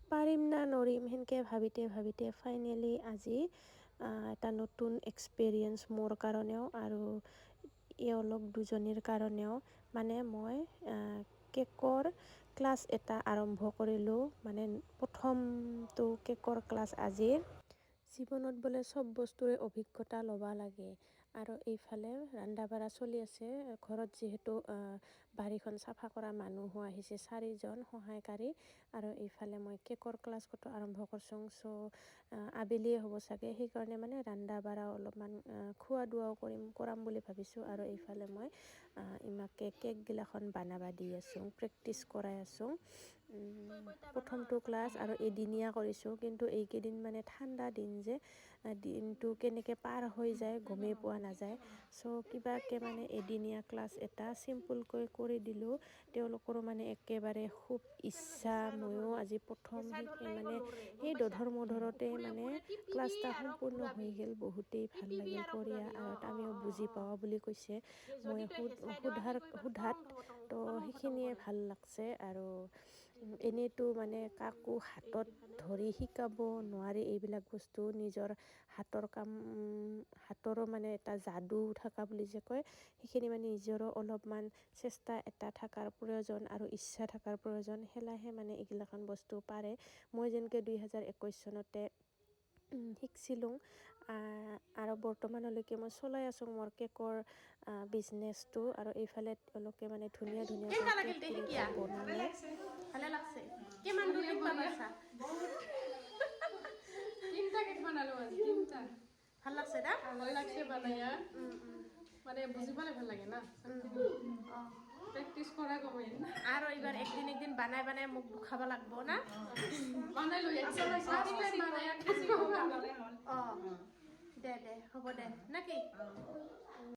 পাৰিম না নৰিম সেনেকৈ ভাবিতে ফাইনেলি আজি এটা নতুন এক্সপিৰিয়েঞ্চ মোৰ কাৰণেও আৰু এওঁলোক দুজনীৰ কাৰণেও মানে মই কেকৰ ক্লাছ এটা আৰম্ভ কৰিলোঁ। মানে প্ৰথমটো কেকৰ ক্লাছ আজিৰ। জীৱনত বোলে চব বস্তুৰে অভিজ্ঞতা ল'ব লাগে আৰু এইফালে ৰন্ধা বঢ়া চলি আছে। ঘৰত যিহেতু বাৰীখন চাফা কৰা মানুহো আহিছে 4জন সহায়কাৰী আৰু এইফালে মই কেকৰ ক্লাছ কতো আৰম্ভ কৰিছোঁ। চ' আবেলিয়ে হ'ব চাগে, সেইকাৰণে মানে ৰন্ধা বঢ়া অলপমান খোৱা দোৱাও কৰাম বুলি ভাবিছোঁ। আৰু এইফালে মই ইমাকে কেকগিলাখন বনাব দি আছোঁ, প্ৰেক্টিচ কৰাই আছোঁ। প্ৰথমটো ক্লাছ আৰু এদিনীয়া কৰিছোঁ, কিন্তু এইকেইদিন মানে ঠাণ্ডা দিন যে দিনটো কেনেকৈ পাৰ হৈ যায় গমেই পোৱা নাযায়। চ' কিবাকে মানে এদিনীয়া ক্লাছ এটা চিম্পুলকৈ কৰি দিলোঁ। তেওঁলোকৰো মানে একেবাৰে খুব ইচ্ছা, ময়ো আজি প্ৰথম মানে সেই দধৰ মধৰতে মানে ক্লাছটা সম্পূৰ্ণ হৈ গ'ল। বহুতেই ভাল লাগিল কৰি আৰু আমিও বুজি পাওঁ বুলি কৈছে। মই সোধাত তো সেইখিনিয়ে ভাল লাগছে। আৰু এনেইতো মানে কাকো হাতত ধৰি শিকাব নোৱাৰি এইবিলাক বস্তু, নিজৰ হাতৰ কাম, হাতৰো মানে এটা যাদু থকা বুলি যে কয়, সেইখিনি মানে নিজৰো অলপমান চেষ্টা এটা থকাৰ প্ৰয়োজন আৰু ইচ্ছা থকাৰ প্ৰয়োজন। সেলাহে মানে এইগিলাখন বস্তু পাৰে। মই যেনেকৈ 2021 চনতে শিকিছিলোঁ আৰু বৰ্তমানলৈকে মই চলাই আছোঁ মোৰ কেকৰ বিজনেছটো। আৰু এইফালে তেওঁলোকে মানে ধুনীয়া কেক বনালে। ভালে লাগছে। কিমান দূৰ শিকবা পাৰছা? তিনটা কেক বনালো আজি, তিনটা। ভাল লাগছে না? ভাল লাগছে বনায়া। মানে বুজিবলে ভাল লাগে না। প্ৰেক্টিচ কৰা গমেই। আৰু এইবাৰ একদিন বানাই মোক খাব লাগব না? বনাই লৈ আহিছে। দে হ'ব দে, নেকি?